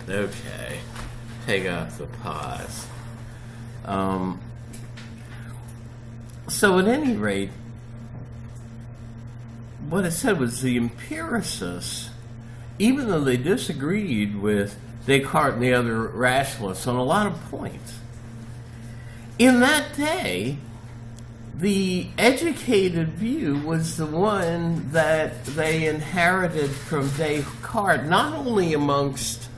Okay. Take off the pause. So at any rate, what it said was the empiricists, even though they disagreed with Descartes and the other rationalists on a lot of points, in that day, the educated view was the one that they inherited from Descartes, not only amongst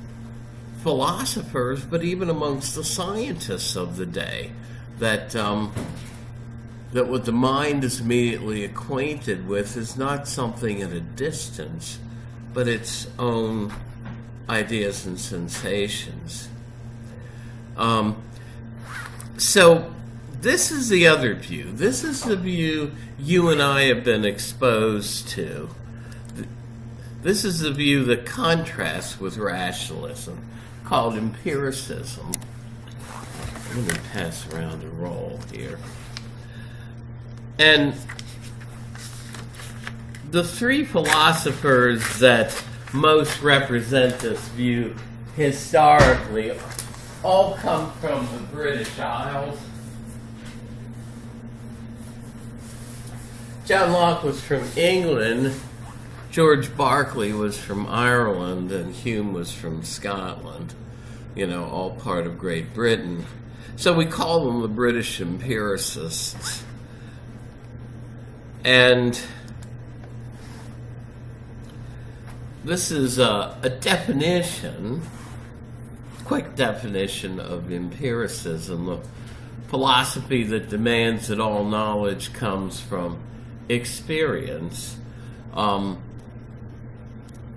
philosophers, but even amongst the scientists of the day, that what the mind is immediately acquainted with is not something at a distance, but its own ideas and sensations. So this is the other view. This is the view you and I have been exposed to. This is the view that contrasts with rationalism, called empiricism. I'm going to pass around a roll here. And the three philosophers that most represent this view historically all come from the British Isles. John Locke was from England, George Berkeley was from Ireland, and Hume was from Scotland, all part of Great Britain. So we call them the British empiricists. And this is a definition, quick definition of empiricism, a philosophy that demands that all knowledge comes from experience.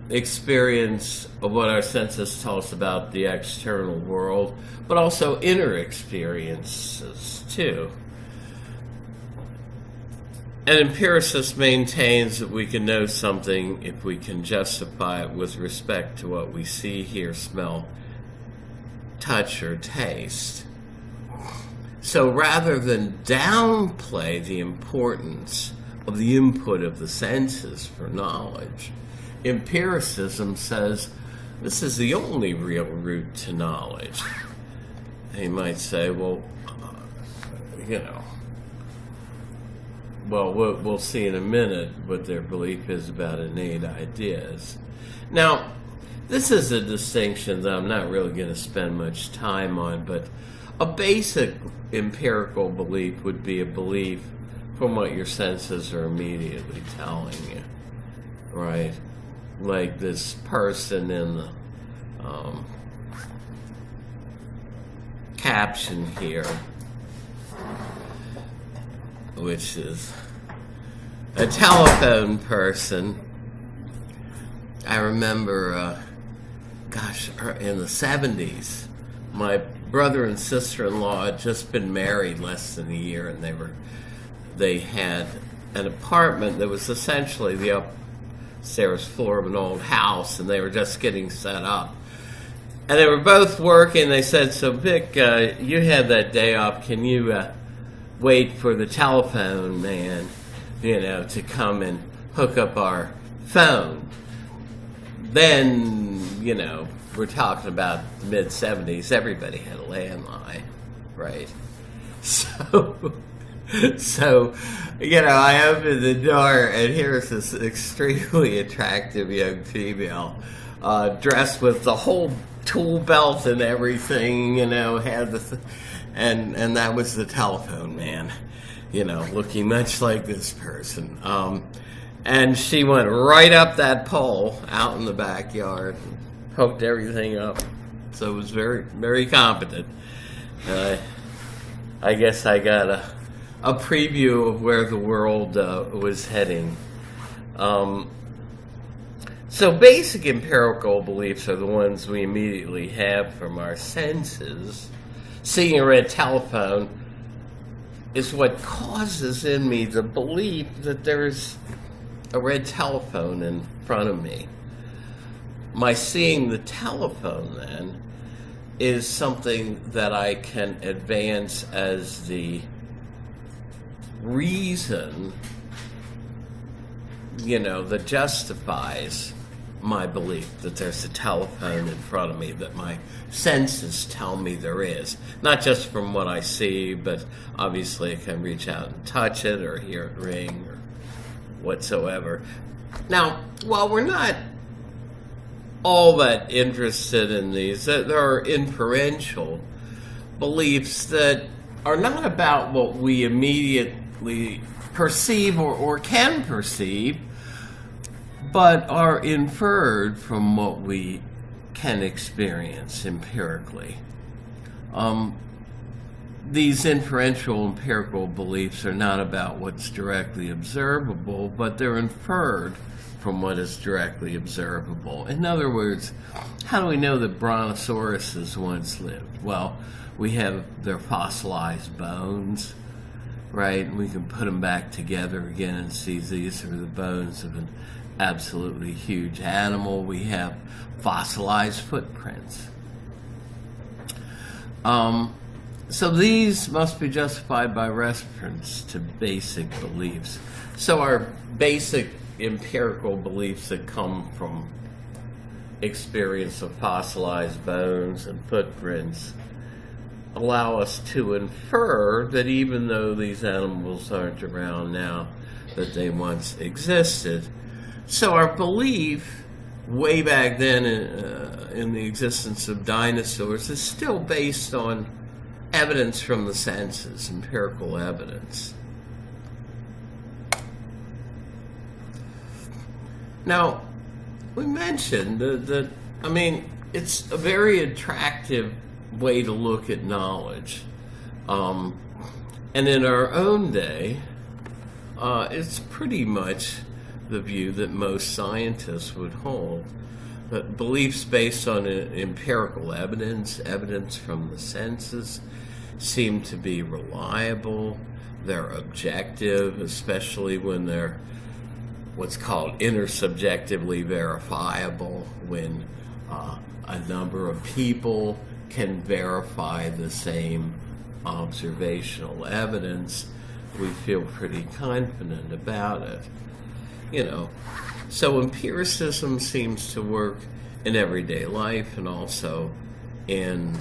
Experience of what our senses tell us about the external world, but also inner experiences too. An empiricist maintains that we can know something if we can justify it with respect to what we see, hear, smell, touch, or taste. So rather than downplay the importance of the input of the senses for knowledge, empiricism says this is the only real route to knowledge. And you might say, well, we'll see in a minute what their belief is about innate ideas. Now, this is a distinction that I'm not really going to spend much time on, but a basic empirical belief would be a belief from what your senses are immediately telling you, right? Like this person in the caption here, which is a telephone person. I remember, in the 70s, my brother and sister-in-law had just been married less than a year, and they had an apartment that was essentially the upstairs floor of an old house, and they were just getting set up. And they were both working. They said, so Vic, you had that day off. Can you wait for the telephone man, to come and hook up our phone? Then, we're talking about the mid-70s. Everybody had a landline, right? So, I opened the door, and here's this extremely attractive young female, dressed with the whole tool belt and everything, had and that was the telephone man, looking much like this person. And she went right up that pole out in the backyard and hooked everything up. So it was very, very competent. I guess I got a preview of where the world was heading. So basic empirical beliefs are the ones we immediately have from our senses. Seeing a red telephone is what causes in me the belief that there's a red telephone in front of me. My seeing the telephone, then, is something that I can advance as the reason, that justifies my belief that there's a telephone in front of me, that my senses tell me there is. Not just from what I see, but obviously I can reach out and touch it or hear it ring or whatsoever. Now, while we're not all that interested in these, there are inferential beliefs that are not about what we immediately perceive or can perceive, but are inferred from what we can experience empirically. These inferential empirical beliefs are not about what's directly observable, but they're inferred from what is directly observable. In other words, how do we know that brontosauruses once lived? Well, we have their fossilized bones, right? And we can put them back together again and see these are the bones of an absolutely huge animal. We have fossilized footprints. So these must be justified by reference to basic beliefs. So our basic empirical beliefs that come from experience of fossilized bones and footprints allow us to infer that even though these animals aren't around now, that they once existed. So our belief way back then in the existence of dinosaurs is still based on evidence from the senses, empirical evidence. Now, we mentioned that, I mean, it's a very attractive way to look at knowledge. And in our own day, it's pretty much the view that most scientists would hold, that beliefs based on empirical evidence from the senses, seem to be reliable, they're objective, especially when they're what's called intersubjectively verifiable, when a number of people can verify the same observational evidence. We feel pretty confident about it. You know, so empiricism seems to work in everyday life and also in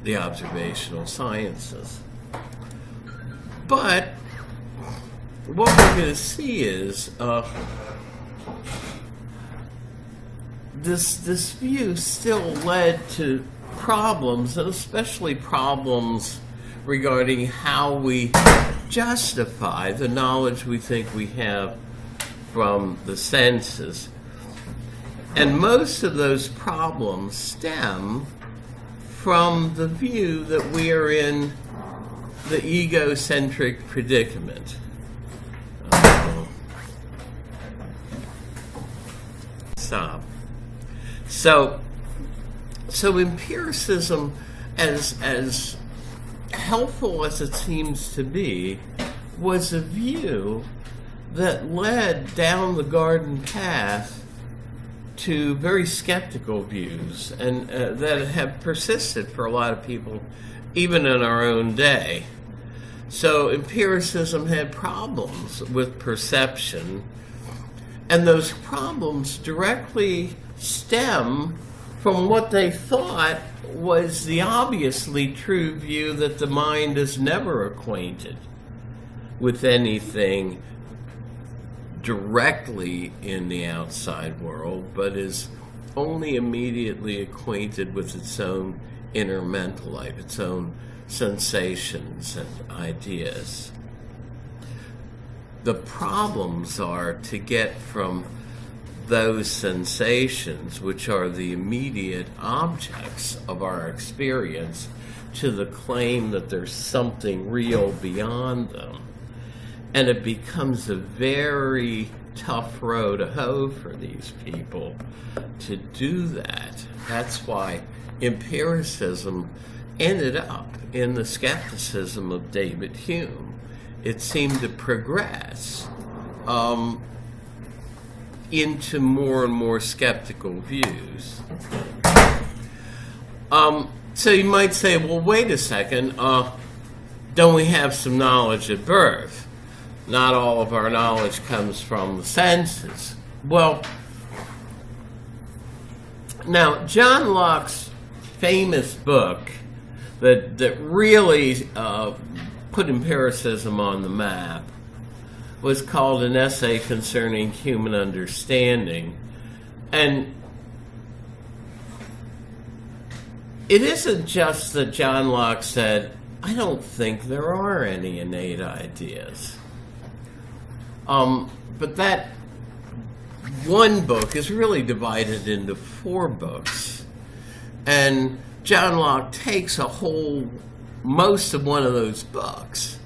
the observational sciences. But what we're going to see is this view still led to problems, and especially problems regarding how we justify the knowledge we think we have from the senses. And most of those problems stem from the view that we are in the egocentric predicament. Stop. So empiricism, as helpful as it seems to be, was a view that led down the garden path to very skeptical views, and that have persisted for a lot of people, even in our own day. So empiricism had problems with perception, and those problems directly stem from what they thought was the obviously true view that the mind is never acquainted with anything directly in the outside world, but is only immediately acquainted with its own inner mental life, its own sensations and ideas. The problems are to get from those sensations, which are the immediate objects of our experience, to the claim that there's something real beyond them. And it becomes a very tough row to hoe for these people to do that. That's why empiricism ended up in the skepticism of David Hume. It seemed to progress into more and more skeptical views. So you might say, well, wait a second, don't we have some knowledge at birth? Not all of our knowledge comes from the senses. Well, Now, John Locke's famous book that really put empiricism on the map was called An Essay Concerning Human Understanding. And it isn't just that John Locke said, I don't think there are any innate ideas. But that one book is really divided into 4 books. And John Locke takes most of one of those books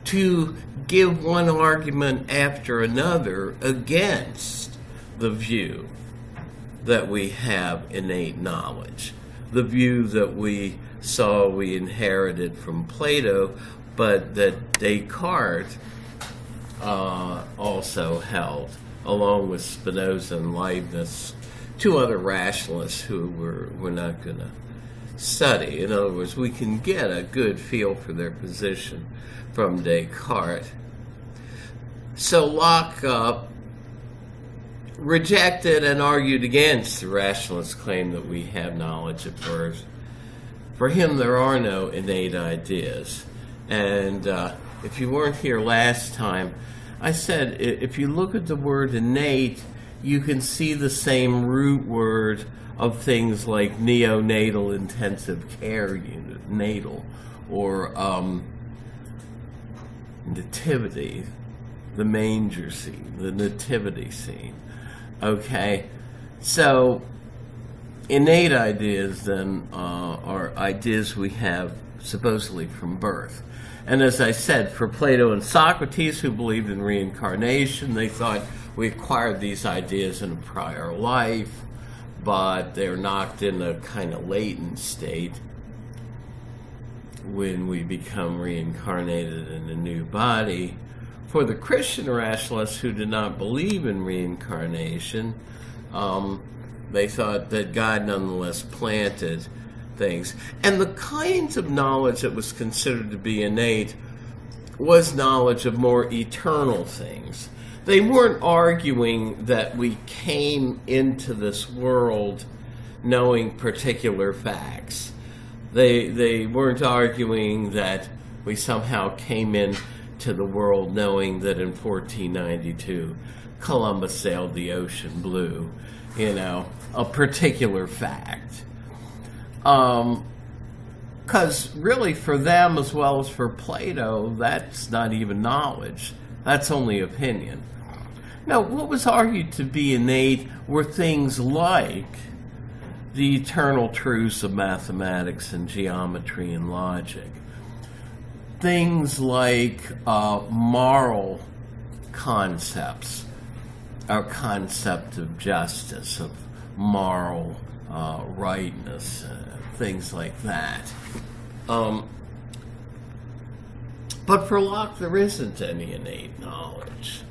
to give one argument after another against the view that we have innate knowledge, the view that we inherited from Plato, but that Descartes also held, along with Spinoza and Leibniz, 2 other rationalists who we're not going to study. In other words, we can get a good feel for their position from Descartes. So Locke rejected and argued against the rationalist claim that we have knowledge at birth. For him, there are no innate ideas. And if you weren't here last time, I said if you look at the word innate, you can see the same root word of things like neonatal intensive care unit, natal, or nativity, the manger scene, the nativity scene. Okay, so innate ideas then are ideas we have supposedly from birth. And as I said, for Plato and Socrates, who believed in reincarnation, they thought we acquired these ideas in a prior life, but they're knocked in a kind of latent state when we become reincarnated in a new body. For the Christian rationalists who did not believe in reincarnation, they thought that God nonetheless planted things. And the kinds of knowledge that was considered to be innate was knowledge of more eternal things. They weren't arguing that we came into this world knowing particular facts. They weren't arguing that we somehow came into the world knowing that in 1492 Columbus sailed the ocean blue, a particular fact. Because really for them, as well as for Plato, that's not even knowledge. That's only opinion. Now, what was argued to be innate were things like the eternal truths of mathematics and geometry and logic. Things like moral concepts, our concept of justice, of moral rightness, things like that. But for Locke, there isn't any innate knowledge.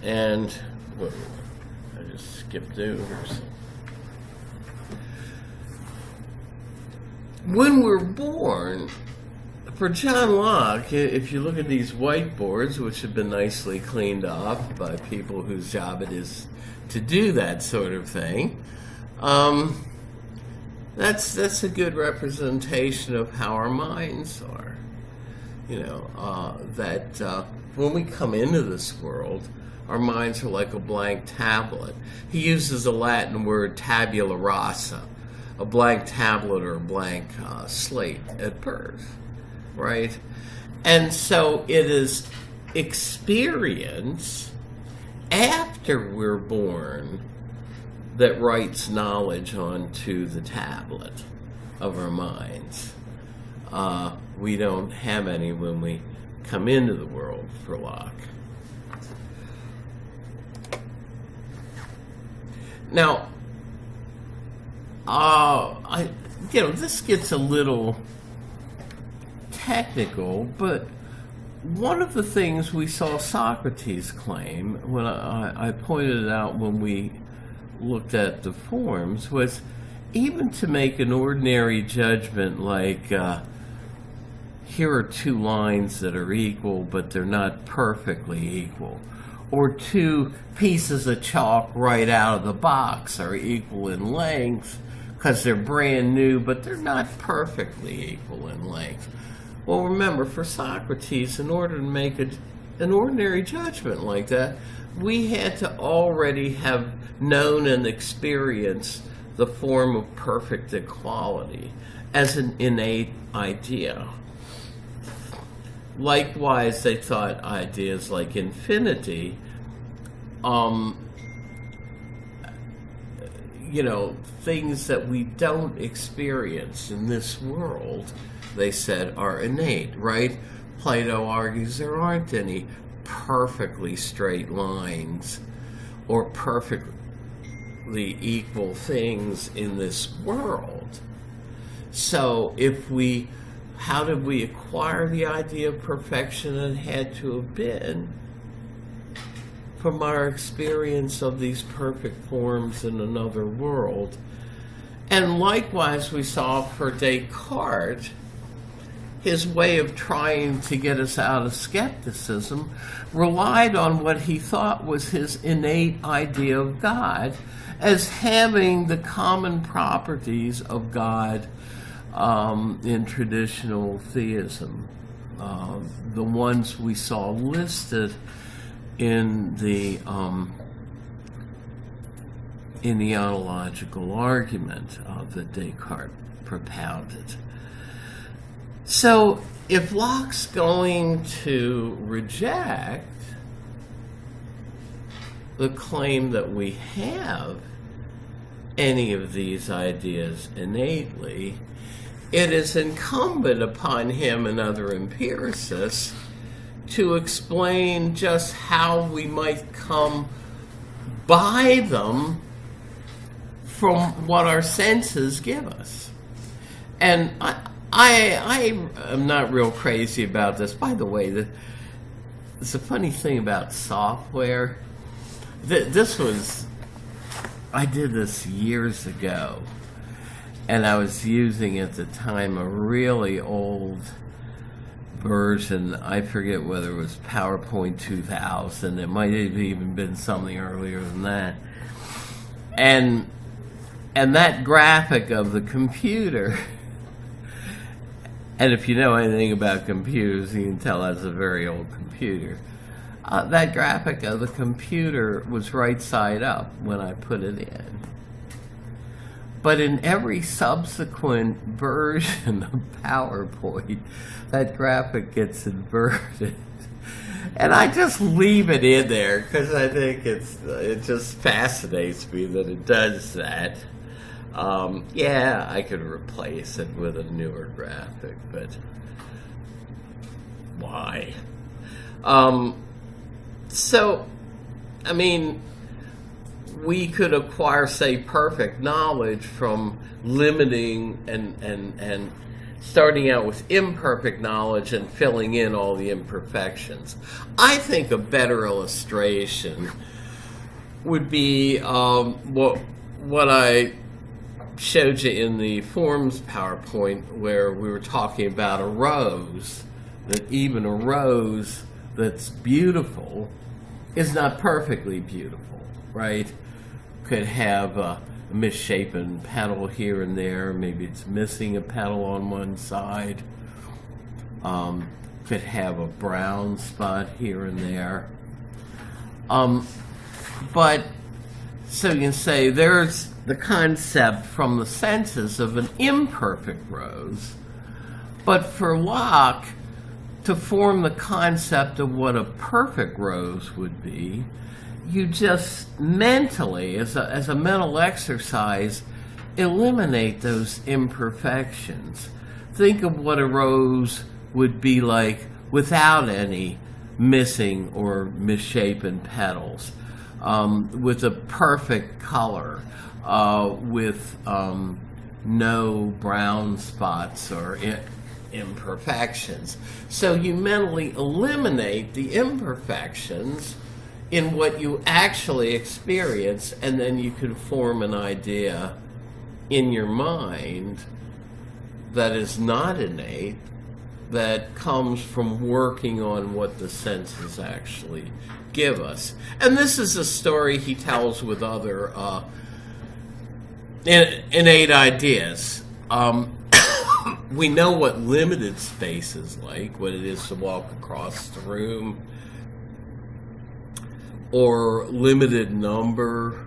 And I just skipped over some. When we're born, for John Locke, if you look at these whiteboards, which have been nicely cleaned off by people whose job it is to do that sort of thing, that's a good representation of how our minds are. That when we come into this world, our minds are like a blank tablet. He uses the Latin word tabula rasa, a blank tablet or a blank slate at birth, right? And so it is experience after we're born that writes knowledge onto the tablet of our minds. We don't have any when we come into the world for Locke. Now, this gets a little technical, but one of the things we saw Socrates claim, when I pointed it out when we looked at the forms, was even to make an ordinary judgment like, here are 2 lines that are equal, but they're not perfectly equal. or two pieces of chalk right out of the box are equal in length because they're brand new, but they're not perfectly equal in length. Well, remember, for Socrates, in order to make an ordinary judgment like that, we had to already have known and experienced the form of perfect equality as an innate idea. Likewise, they thought ideas like infinity, things that we don't experience in this world, they said, are innate, right? Plato argues there aren't any perfectly straight lines or perfectly equal things in this world. So how did we acquire the idea of perfection? It had to have been from our experience of these perfect forms in another world. And likewise, we saw for Descartes, his way of trying to get us out of skepticism relied on what he thought was his innate idea of God as having the common properties of God in traditional theism. The ones we saw listed in the ontological argument that Descartes propounded. So if Locke's going to reject the claim that we have any of these ideas innately, it is incumbent upon him and other empiricists to explain just how we might come by them from what our senses give us. And I am not real crazy about this. By the way, it's a funny thing about software. I did this years ago, and I was using at the time a really old version. I forget whether it was PowerPoint 2000. It might have even been something earlier than that. And that graphic of the computer, and if you know anything about computers, you can tell that's a very old computer. That graphic of the computer was right side up when I put it in. But in every subsequent version of PowerPoint, that graphic gets inverted. And I just leave it in there because I think it just fascinates me that it does that. Yeah, I could replace it with a newer graphic, but why? So, I mean, we could acquire, say, perfect knowledge from limiting and starting out with imperfect knowledge and filling in all the imperfections. I think a better illustration would be what I showed you in the forms PowerPoint, where we were talking about a rose, that even a rose that's beautiful is not perfectly beautiful, right? Could have a misshapen petal here and there. Maybe it's missing a petal on one side. Could have a brown spot here and there. But so you can say there's the concept from the senses of an imperfect rose. But for Locke, to form the concept of what a perfect rose would be, you just mentally, as a mental exercise, eliminate those imperfections. Think of what a rose would be like without any missing or misshapen petals, with a perfect color, with no brown spots or imperfections. So you mentally eliminate the imperfections in what you actually experience, and then you can form an idea in your mind that is not innate, that comes from working on what the senses actually give us. And this is a story he tells with other innate ideas. We know what limited space is like, what it is to walk across the room, or limited number.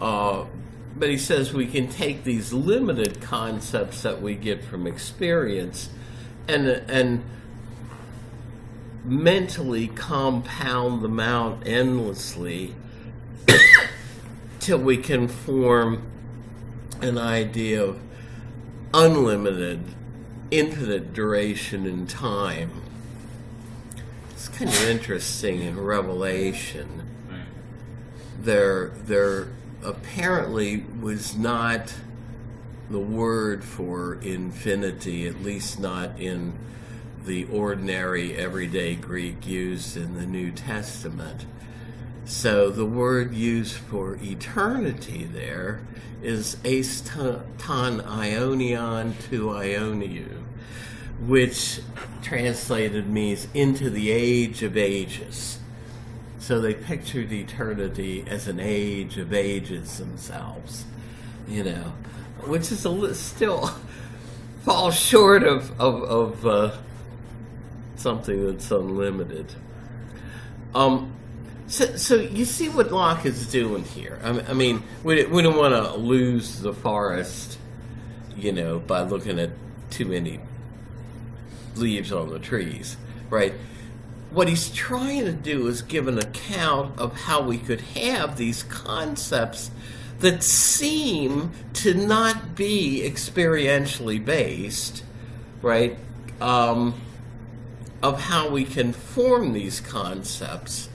But he says we can take these limited concepts that we get from experience and mentally compound them out endlessly till we can form an idea of unlimited, infinite duration in time. It's kind of interesting in Revelation. There apparently was not the word for infinity, at least not in the ordinary, everyday Greek used in the New Testament. So the word used for eternity there is eiston ionion to ioniou, which translated means into the age of ages. So they pictured eternity as an age of ages themselves, which is still falls short of something that's unlimited. So you see what Locke is doing here. I mean, we don't want to lose the forest, by looking at too many leaves on the trees, right? What he's trying to do is give an account of how we could have these concepts that seem to not be experientially based, right? Of how we can form these concepts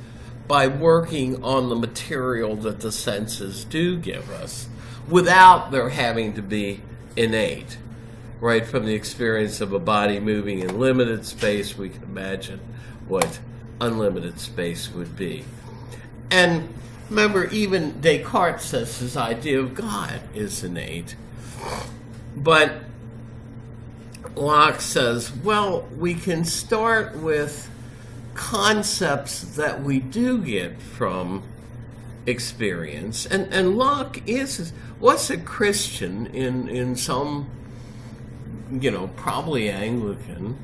by working on the material that the senses do give us without there having to be innate, right? From the experience of a body moving in limited space, we can imagine what unlimited space would be. And remember, even Descartes says his idea of God is innate. But Locke says, well, we can start with concepts that we do get from experience. And Locke was a Christian in some, probably Anglican,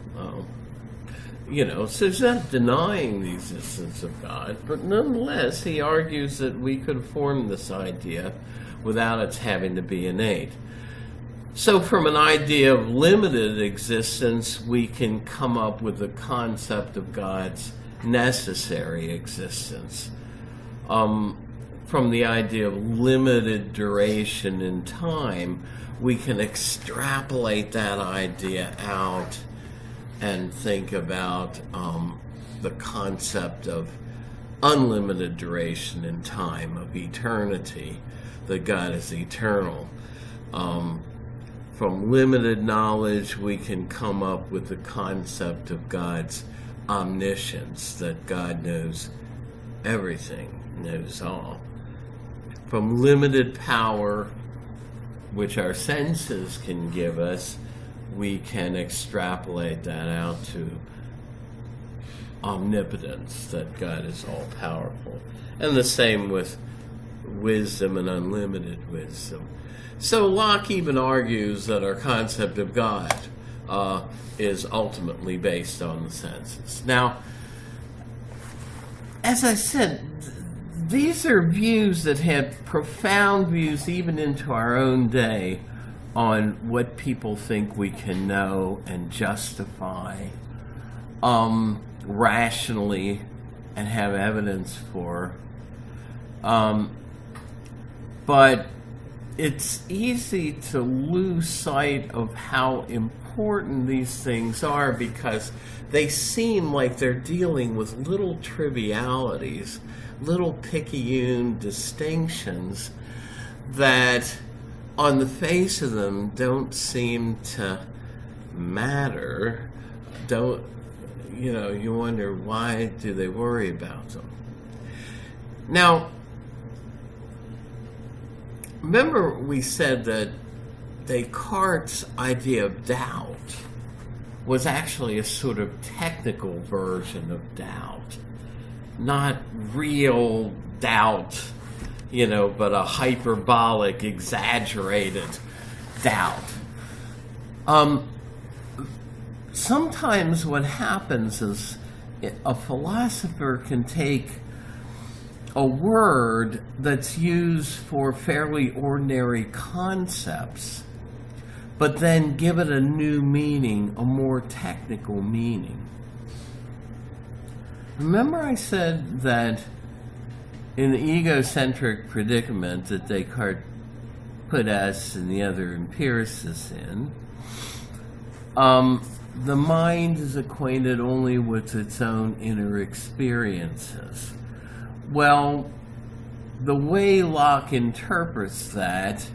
so he's not denying the existence of God, but nonetheless, he argues that we could form this idea without its having to be innate. So from an idea of limited existence, we can come up with the concept of God's necessary existence. From the idea of limited duration in time, we can extrapolate that idea out and think about the concept of unlimited duration in time, of eternity, that God is eternal. From limited knowledge, we can come up with the concept of God's omniscience, that God knows everything, knows all. From limited power, which our senses can give us, we can extrapolate that out to omnipotence, that God is all-powerful. And the same with wisdom and unlimited wisdom. So Locke even argues that our concept of God is ultimately based on the senses. Now, as I said, these are views that have profound views even into our own day on what people think we can know and justify rationally and have evidence for. But it's easy to lose sight of how important these things are because they seem like they're dealing with little trivialities, little picayune distinctions that on the face of them don't seem to matter. You wonder, why do they worry about them? Now, remember we said that Descartes' idea of doubt was actually a sort of technical version of doubt. Not real doubt, but a hyperbolic, exaggerated doubt. Sometimes what happens is a philosopher can take a word that's used for fairly ordinary concepts, but then give it a new meaning, a more technical meaning. Remember I said that in the egocentric predicament that Descartes put us and the other empiricists in, the mind is acquainted only with its own inner experiences. Well, the way Locke interprets that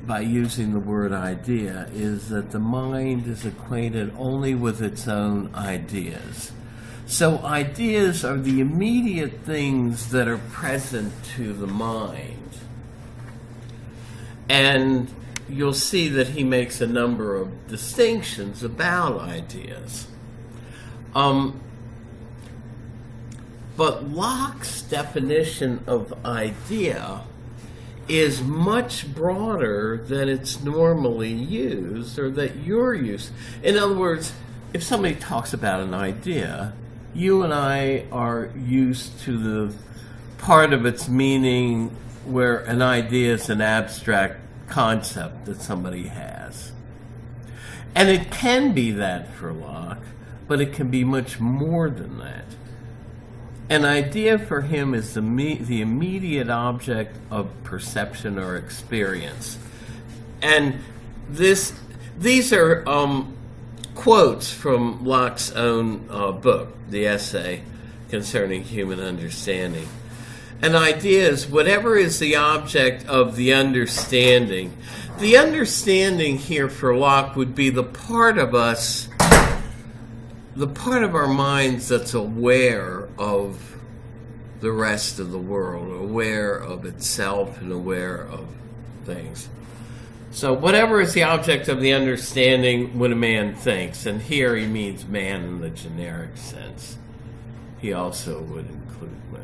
by using the word idea is that the mind is acquainted only with its own ideas. So ideas are the immediate things that are present to the mind. And you'll see that he makes a number of distinctions about ideas. But Locke's definition of idea is much broader than it's normally used, or that you're used. In other words, if somebody talks about an idea, you and I are used to the part of its meaning where an idea is an abstract concept that somebody has. And it can be that for Locke, but it can be much more than that. An idea for him is the immediate object of perception or experience. And these are quotes from Locke's own book, the essay concerning human understanding. An idea is whatever is the object of the understanding. The understanding here for Locke would be the part of us, the part of our minds that's aware of the rest of the world, aware of itself and aware of things. So whatever is the object of the understanding when a man thinks, and here he means man in the generic sense. He also would include women.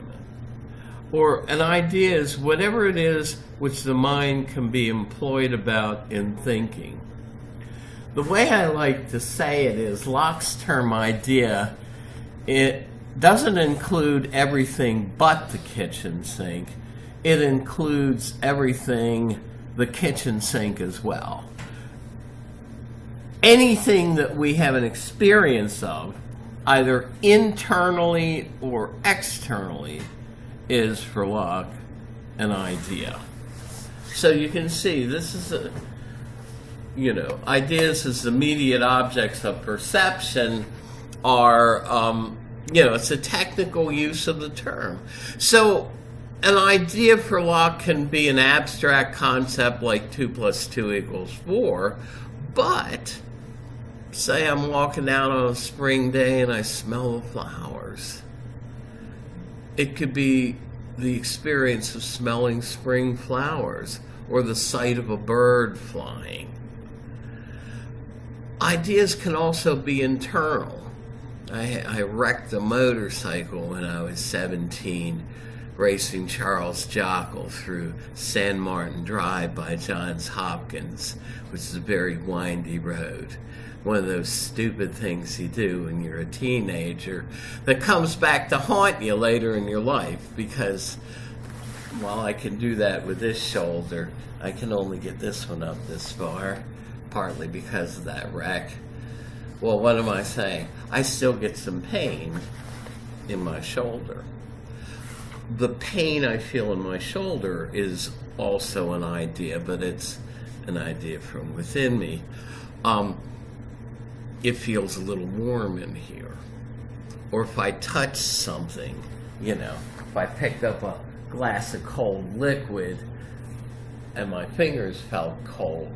Or an idea is whatever it is which the mind can be employed about in thinking. The way I like to say it is Locke's term idea, it doesn't include everything but the kitchen sink. It includes everything the kitchen sink as well. Anything that we have an experience of, either internally or externally, is for Locke an idea. So you can see this is ideas as immediate objects of perception are, it's a technical use of the term. So an idea for Locke can be an abstract concept like 2 + 2 = 4, but say I'm walking out on a spring day and I smell the flowers. It could be the experience of smelling spring flowers or the sight of a bird flying. Ideas can also be internal. I wrecked a motorcycle when I was 17, racing Charles Jockle through San Martin Drive by Johns Hopkins, which is a very windy road. One of those stupid things you do when you're a teenager that comes back to haunt you later in your life, because while I can do that with this shoulder, I can only get this one up this far, partly because of that wreck. Well, what am I saying? I still get some pain in my shoulder. The pain I feel in my shoulder is also an idea, but it's an idea from within me. It feels a little warm in here. Or if I touch something, if I picked up a glass of cold liquid and my fingers felt cold,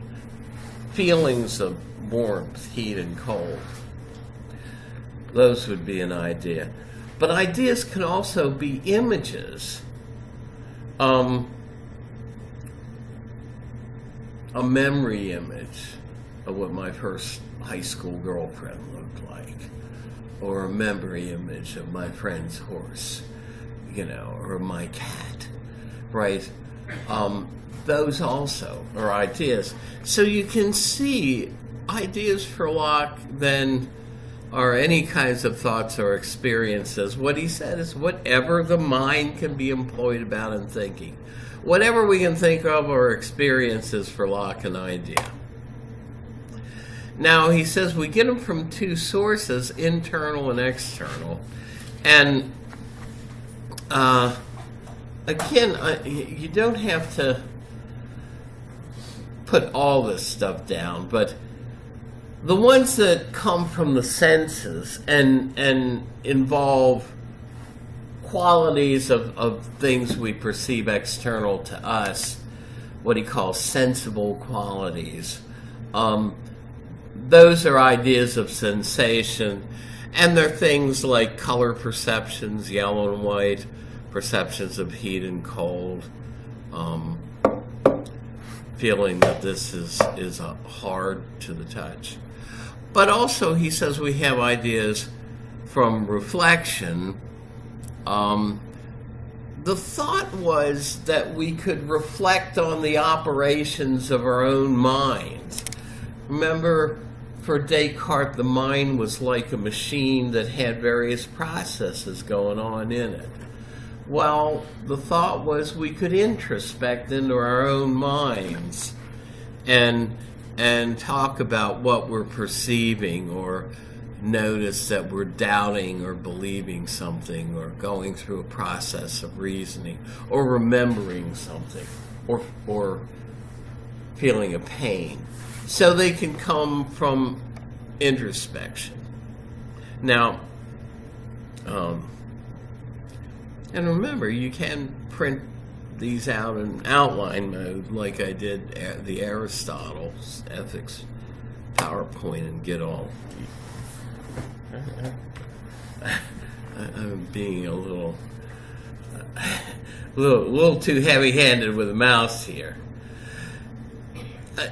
feelings of warmth, heat, and cold, those would be an idea. But ideas can also be images. A memory image, of what my first high school girlfriend looked like, or a memory image of my friend's horse, or my cat, right? Those also are ideas. So you can see ideas for Locke then are any kinds of thoughts or experiences. What he said is whatever the mind can be employed about in thinking. Whatever we can think of or experiences for Locke an idea. Now, he says we get them from two sources, internal and external. And again, you don't have to put all this stuff down, but the ones that come from the senses and involve qualities of things we perceive external to us, what he calls sensible qualities, those are ideas of sensation, and they're things like color perceptions, yellow and white, perceptions of heat and cold, feeling that this is hard to the touch. But also, he says we have ideas from reflection. The thought was that we could reflect on the operations of our own minds. Remember, for Descartes, the mind was like a machine that had various processes going on in it. Well, the thought was we could introspect into our own minds and talk about what we're perceiving, or notice that we're doubting or believing something, or going through a process of reasoning, or remembering something, or feeling a pain. So they can come from introspection. Now, and remember, you can print these out in outline mode like I did the Aristotle's Ethics PowerPoint and get all... I'm being a little too heavy-handed with a mouse here.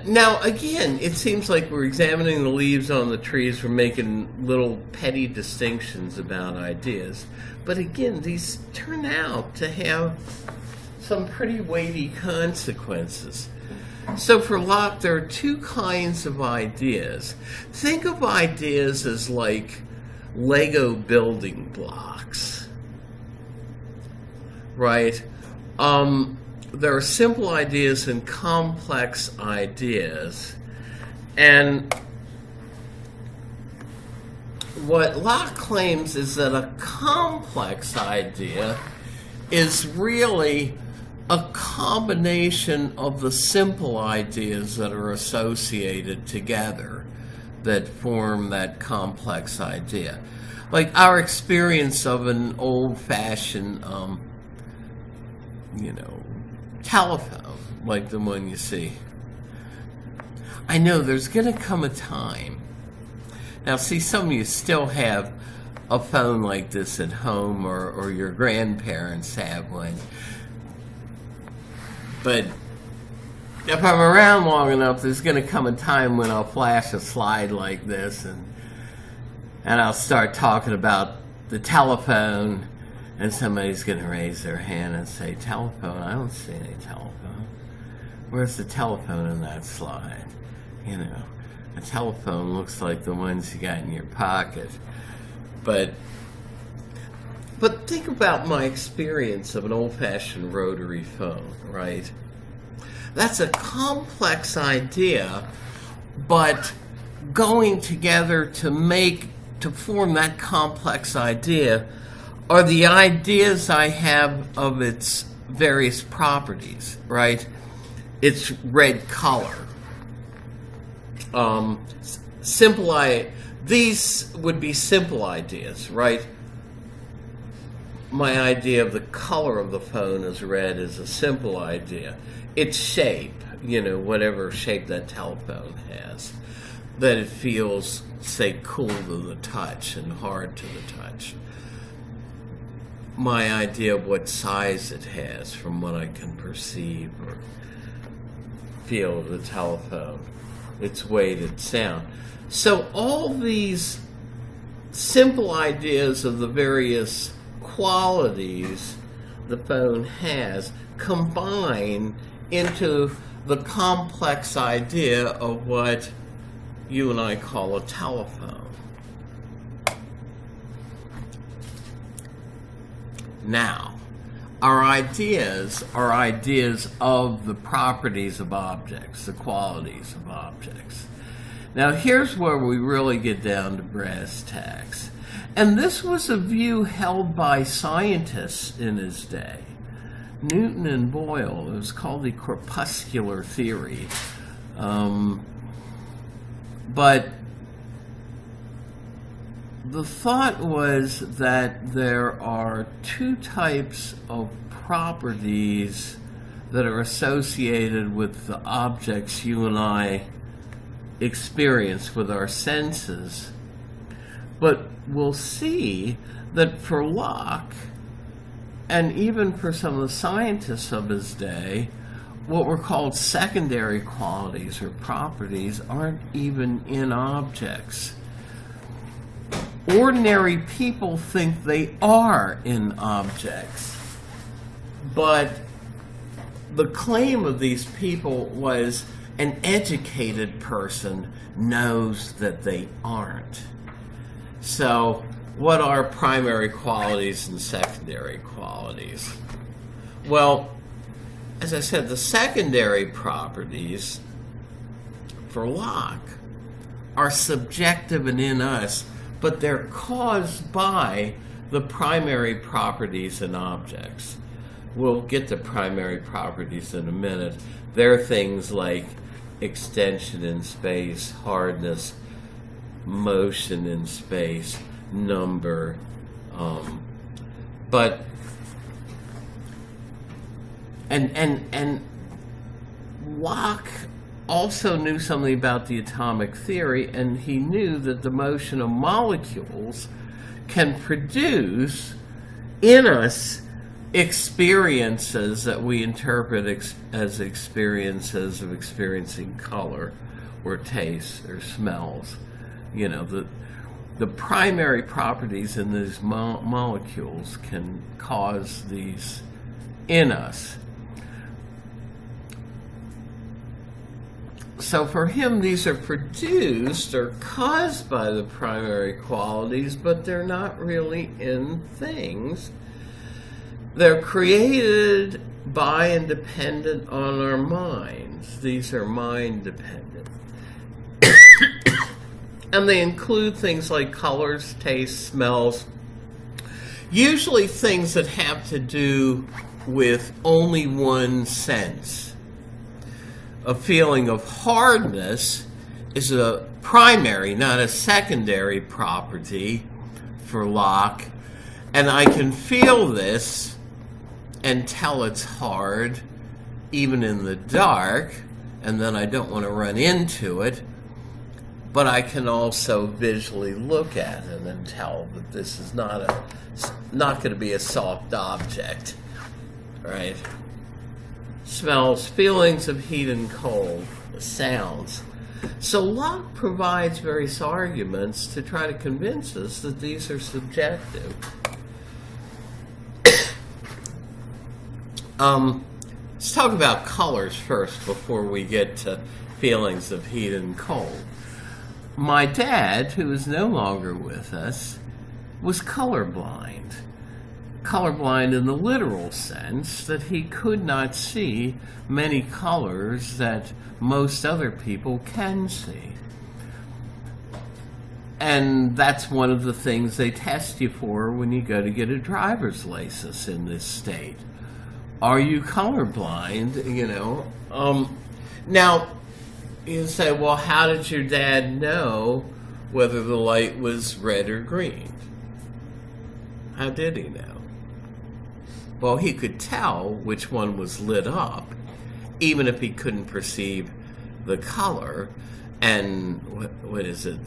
Now, again, it seems like we're examining the leaves on the trees, we're making little petty distinctions about ideas. But again, these turn out to have some pretty weighty consequences. So for Locke, there are two kinds of ideas. Think of ideas as like Lego building blocks, right? There are simple ideas and complex ideas. And what Locke claims is that a complex idea is really a combination of the simple ideas that are associated together that form that complex idea. Like our experience of an old-fashioned, telephone, like the one you see. I know there's going to come a time. Now, see, some of you still have a phone like this at home, or your grandparents have one. But if I'm around long enough, there's going to come a time when I'll flash a slide like this, and I'll start talking about the telephone, and somebody's going to raise their hand and say, telephone? I don't see any telephone. Where's the telephone in that slide? A telephone looks like the ones you got in your pocket. But think about my experience of an old-fashioned rotary phone, right? That's a complex idea, but going together to form that complex idea are the ideas I have of its various properties, right? Its red color. These would be simple ideas, right? My idea of the color of the phone as red is a simple idea. Its shape, whatever shape that telephone has, that it feels, say, cool to the touch and hard to the touch. My idea of what size it has from what I can perceive or feel of the telephone. its weighted sound. So all these simple ideas of the various qualities the phone has combine into the complex idea of what you and I call a telephone. Now, our ideas are ideas of the properties of objects, the qualities of objects. Now, here's where we really get down to brass tacks. And this was a view held by scientists in his day. Newton and Boyle, it was called the corpuscular theory. But the thought was that there are two types of properties that are associated with the objects you and I experience with our senses. But we'll see that for Locke, and even for some of the scientists of his day, what were called secondary qualities or properties aren't even in objects. Ordinary people think they are in objects, but the claim of these people was an educated person knows that they aren't. So, what are primary qualities and secondary qualities? Well, as I said, the secondary properties for Locke are subjective and in us, but they're caused by the primary properties in objects. We'll get to primary properties in a minute. They're things like extension in space, hardness, motion in space, number, but and Locke also knew something about the atomic theory, and he knew that the motion of molecules can produce in us experiences that we interpret as experiences of experiencing color or taste or smells. You know, the primary properties in these molecules can cause these in us. So for him, these are produced or caused by the primary qualities, but they're not really in things. They're created by and dependent on our minds. These are mind dependent. And they include things like colors, tastes, smells, usually things that have to do with only one sense. A feeling of hardness is a primary, not a secondary property for Locke. And I can feel this and tell it's hard, even in the dark, and then I don't want to run into it. But I can also visually look at it and tell that this is not going to be a soft object, right? Smells, feelings of heat and cold, sounds. So Locke provides various arguments to try to convince us that these are subjective. Let's talk about colors first before we get to feelings of heat and cold. My dad, who is no longer with us, was colorblind. Colorblind in the literal sense that he could not see many colors that most other people can see. And that's one of the things they test you for when you go to get a driver's license in this state. Are you colorblind? You know. Now, you say, well, how did your dad know whether the light was red or green? How did he know? Well, he could tell which one was lit up, even if he couldn't perceive the color. And what is it?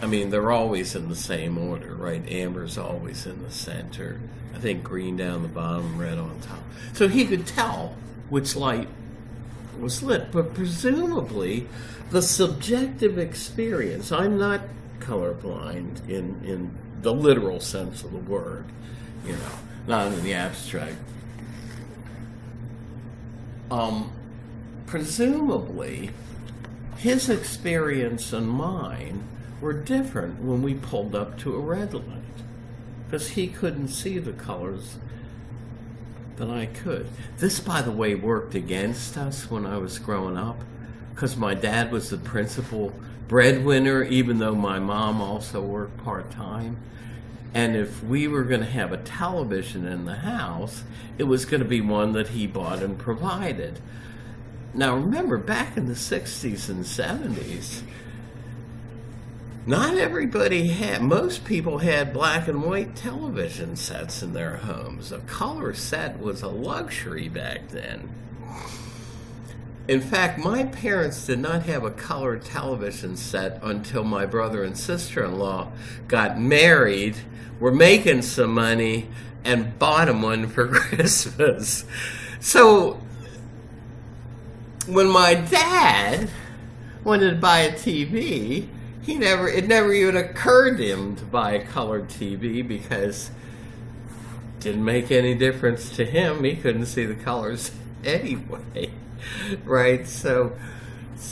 I mean, they're always in the same order, right? Amber's always in the center. I think green down the bottom, red on top. So he could tell which light was lit. But presumably, the subjective experience, I'm not colorblind in the literal sense of the word, not in the abstract. Presumably, his experience and mine were different when we pulled up to a red light, because he couldn't see the colors that I could. This, by the way, worked against us when I was growing up, because my dad was the principal breadwinner, even though my mom also worked part-time. And if we were going to have a television in the house, it was going to be one that he bought and provided. Now remember, back in the 60s and 70s, not everybody had, most people had black and white television sets in their homes. A color set was a luxury back then. In fact, my parents did not have a color television set until my brother and sister-in-law got married, were making some money, and bought them one for Christmas. So when my dad wanted to buy a TV, it never even occurred to him to buy a colored TV, because it didn't make any difference to him. He couldn't see the colors anyway, right? So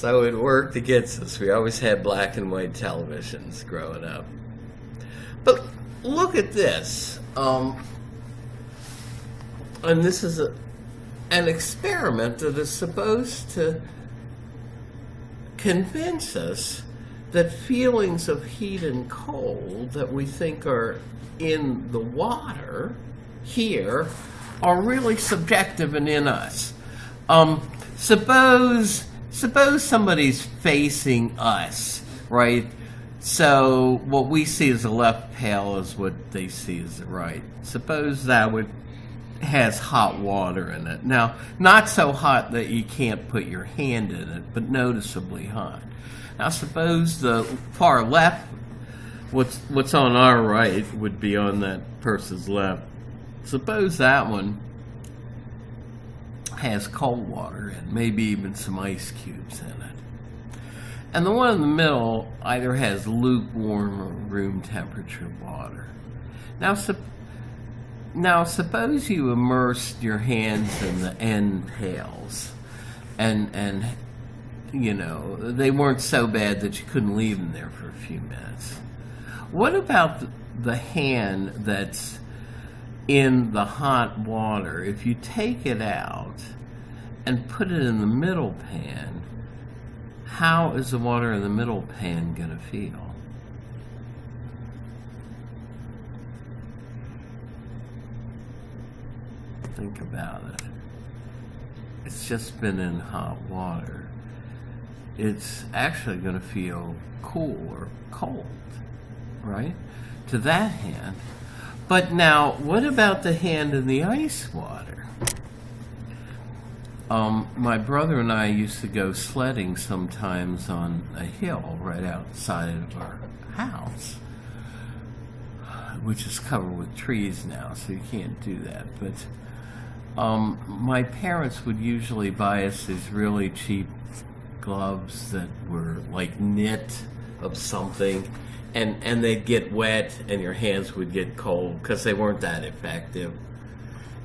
it worked against us. We always had black and white televisions growing up. But look at this. And this is an experiment that is supposed to convince us that feelings of heat and cold that we think are in the water here are really subjective and in us. Suppose somebody's facing us, right? So what we see as the left pail is what they see as the right. Suppose that has hot water in it. Now, not so hot that you can't put your hand in it, but noticeably hot. Now, suppose the far left, what's on our right would be on that person's left. Suppose that one has cold water and maybe even some ice cubes in it. And the one in the middle either has lukewarm or room temperature water. Now suppose you immersed your hands in the end pails, and they weren't so bad that you couldn't leave them there for a few minutes. What about the hand that's in the hot water? If you take it out and put it in the middle pan, how is the water in the middle pan going to feel? Think about it. It's just been in hot water. It's actually going to feel cool or cold, right? To that hand. But now, what about the hand in the ice water? My brother and I used to go sledding sometimes on a hill right outside of our house, which is covered with trees now, so you can't do that. But my parents would usually buy us these really cheap gloves that were like knit of something, and they'd get wet and your hands would get cold because they weren't that effective.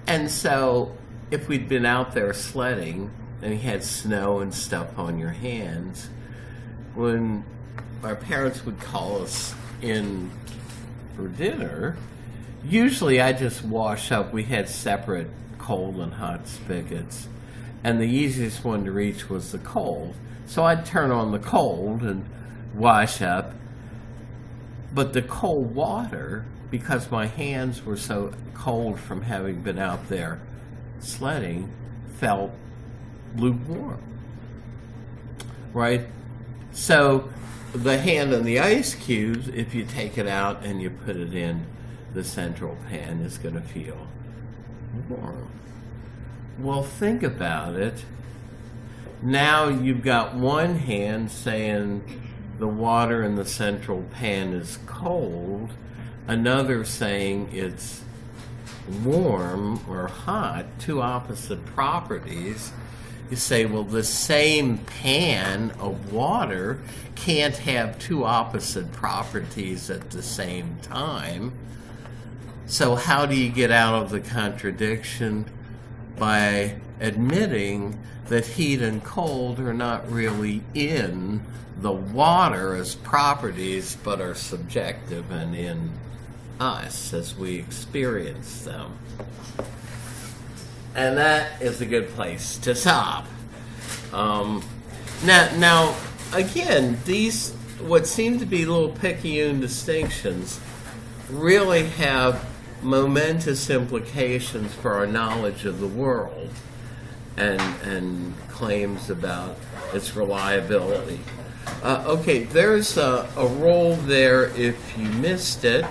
And so if we'd been out there sledding and you had snow and stuff on your hands, when our parents would call us in for dinner, usually I just wash up. We had separate cold and hot spigots, and the easiest one to reach was the cold. So I'd turn on the cold and wash up, but the cold water, because my hands were so cold from having been out there sledding, felt lukewarm, right? So the hand on the ice cubes, if you take it out and you put it in the central pan, is going to feel warm. Well, think about it. Now you've got one hand saying the water in the central pan is cold, another saying it's warm or hot, two opposite properties. you say, well, the same pan of water can't have two opposite properties at the same time. So how do you get out of the contradiction? By admitting that heat and cold are not really in the water as properties, but are subjective and in us as we experience them. And that is a good place to stop. Now, again, these what seem to be little picayune distinctions really have momentous implications for our knowledge of the world and claims about its reliability. Okay, there's a roll there if you missed it.